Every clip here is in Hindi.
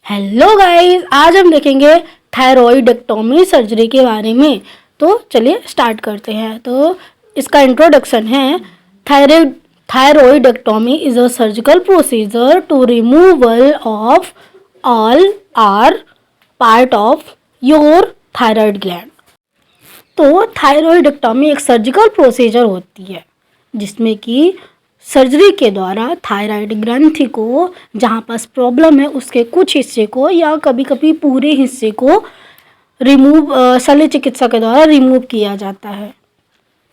हेलो गाइस, आज हम देखेंगे थायरॉइडेक्टोमी सर्जरी के बारे में। तो चलिए स्टार्ट करते हैं। तो इसका इंट्रोडक्शन है। Thyroidectomy is a surgical procedure to removal of all or part of your thyroid gland. तो थायरॉइडेक्टोमी एक सर्जिकल प्रोसीजर होती है जिसमें कि सर्जरी के द्वारा थायराइड ग्रंथि को जहाँ पास प्रॉब्लम है उसके कुछ हिस्से को या कभी कभी पूरे हिस्से को शल्य चिकित्सा के द्वारा रिमूव किया जाता है।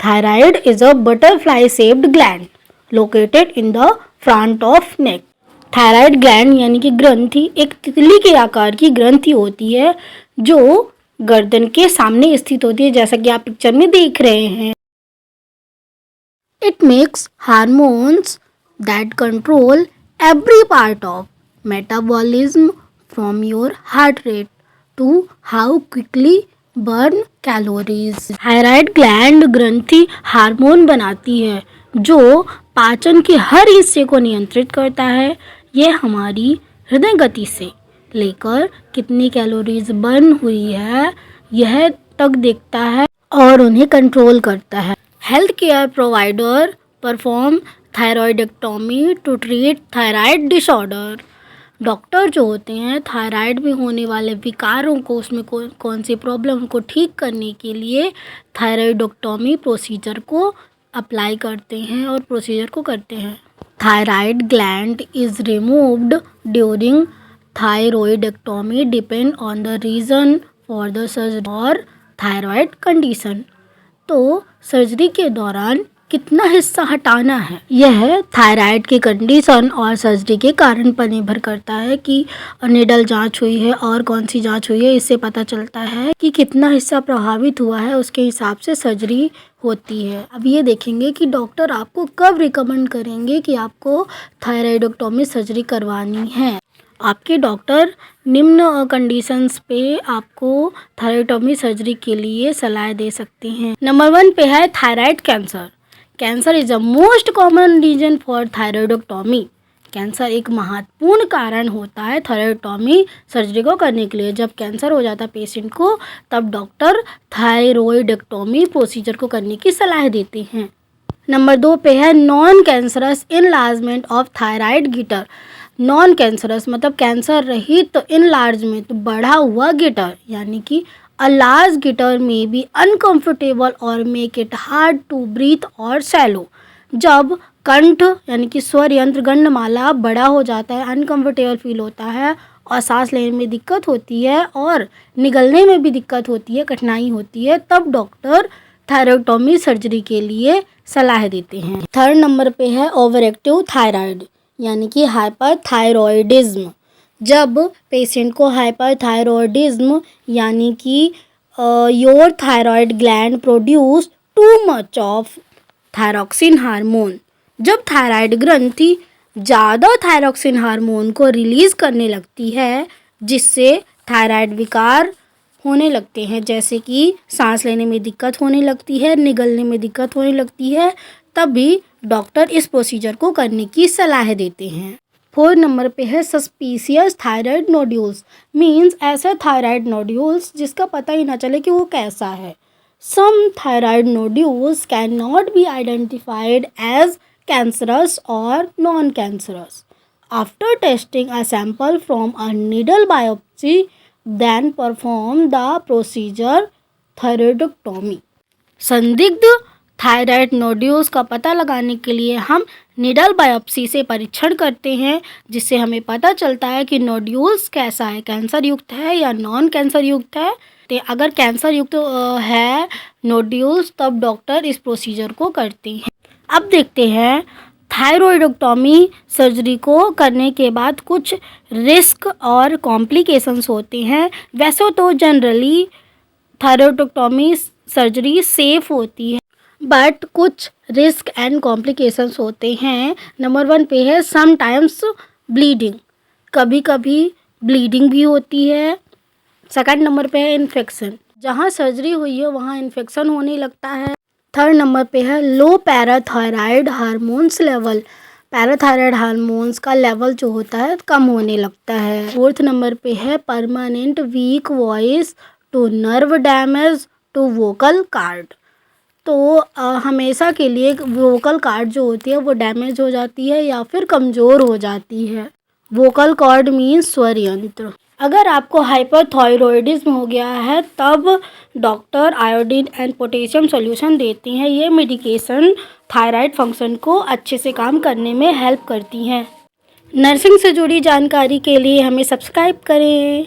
Thyroid is a butterfly shaped gland located in the front of neck. Thyroid gland यानी कि ग्रंथि एक तितली के आकार की ग्रंथि होती है जो गर्दन के सामने स्थित होती है, जैसा कि आप पिक्चर में देख रहे हैं। It makes hormones that control every part of metabolism from your heart rate to how quickly burn calories. Thyroid gland ग्रंथि हार्मोन बनाती है जो पाचन के हर हिस्से को नियंत्रित करता है। यह हमारी हृदय गति से लेकर कितनी कैलोरीज बर्न हुई है यह तक देखता है और उन्हें कंट्रोल करता है। Health care provider perform thyroidectomy to treat thyroid disorder. Doctor जो होते हैं थायराइड में होने वाले विकारों को, उसमें कौन सी प्रॉब्लम को ठीक करने के लिए थायरॉइडेक्टोमी प्रोसीजर को अप्लाई करते हैं और प्रोसीजर को करते हैं। Thyroid gland is removed during thyroidectomy depend on the reason for the surgery और थायराइड कंडीशन। तो सर्जरी के दौरान कितना हिस्सा हटाना है यह थायराइड की कंडीशन और सर्जरी के कारण पर निर्भर करता है कि निडल जांच हुई है और कौन सी जांच हुई है। इससे पता चलता है कि कितना हिस्सा प्रभावित हुआ है, उसके हिसाब से सर्जरी होती है। अब ये देखेंगे कि डॉक्टर आपको कब रिकमेंड करेंगे कि आपको थायरॉइडेक्टोमी सर्जरी करवानी है। आपके डॉक्टर निम्न कंडीशंस पे आपको थायरॉइडेक्टोमी सर्जरी के लिए सलाह दे सकते हैं। नंबर 1 पे है thyroid cancer. Cancer is the most common reason for thyroidectomy. Cancer एक महत्वपूर्ण कारण होता है थायरॉइडेक्टोमी सर्जरी को करने के लिए। जब कैंसर हो जाता है पेशेंट को तब डॉक्टर थायरॉइडेक्टोमी प्रोसीजर को करने की सलाह देते हैं। नंबर 2 पे है non cancerous enlargement of thyroid goitre. Non cancerous मतलब कैंसर रहित तो इनलार्जमेंट तो बढ़ा हुआ गिटर, यानी कि अ large goiter may be uncomfortable और make it hard to breathe और सैलो। जब कंठ यानी कि स्वर यंत्र गंडमाला बड़ा हो जाता है, अनकंफर्टेबल फील होता है और सांस लेने में दिक्कत होती है और निगलने में भी दिक्कत होती है, कठिनाई होती है, तब डॉक्टर थायरॉइडेक्टोमी सर्जरी के लिए सलाह देते हैं। 3rd नंबर पे है ओवर एक्टिव थायराइड यानी कि हाइपरथायरॉयडिज्म। जब पेशेंट को हाइपरथायरॉयडिज्म यानी कि your thyroid gland produce too much of thyroxine hormone. जब थायराइड ग्रंथि ज़्यादा थायरॉक्सिन हार्मोन को रिलीज करने लगती है जिससे थायराइड विकार होने लगते हैं, जैसे कि सांस लेने में दिक्कत होने लगती है, निगलने में दिक्कत होने लगती है, तब भी डॉक्टर इस प्रोसीजर को करने की सलाह देते हैं। 4 नंबर पे है सस्पिशियस थायराइड नोड्यूल्स। मीन्स ऐसा थायराइड नोड्यूल्स जिसका पता ही ना चले कि वो कैसा है। Some thyroid nodules can not be identified as cancerous और non cancerous. After testing a sample from a needle biopsy then perform the procedure thyroidectomy. संदिग्ध थायराइड नोड्यूल्स का पता लगाने के लिए हम निडल बायोप्सी से परीक्षण करते हैं जिससे हमें पता चलता है कि नोड्यूल्स कैसा है, कैंसर युक्त है या नॉन कैंसर युक्त है। तो अगर कैंसर युक्त है नोड्यूल्स तब डॉक्टर इस प्रोसीजर को करते हैं। अब देखते हैं थायरॉइडेक्टोमी सर्जरी को करने के बाद कुछ रिस्क और कॉम्प्लिकेशंस होते हैं। वैसे तो जनरली थायरॉइडेक्टोमी सर्जरी सेफ होती है बट कुछ रिस्क एंड कॉम्प्लिकेशंस होते हैं। नंबर 1 पे है समटाइम्स ब्लीडिंग। कभी कभी ब्लीडिंग भी होती है। 2nd नंबर पे है इन्फेक्शन। जहाँ सर्जरी हुई है वहाँ इन्फेक्शन होने लगता है। 3rd नंबर पे है low parathyroid hormones level. Parathyroid hormones का लेवल जो होता है कम होने लगता है। 4th नंबर पे है permanent weak voice to nerve damage to vocal cord. तो हमेशा के लिए वोकल कार्ड जो होती है वो डैमेज हो जाती है या फिर कमज़ोर हो जाती है। वोकल कॉर्ड मीन्स स्वर यंत्र। अगर आपको हाइपरथायरॉयडिज्म हो गया है तब doctor iodine and potassium solution देती हैं। ये मेडिकेशन थायराइड फंक्शन को अच्छे से काम करने में हेल्प करती हैं। नर्सिंग से जुड़ी जानकारी के लिए हमें सब्सक्राइब करें।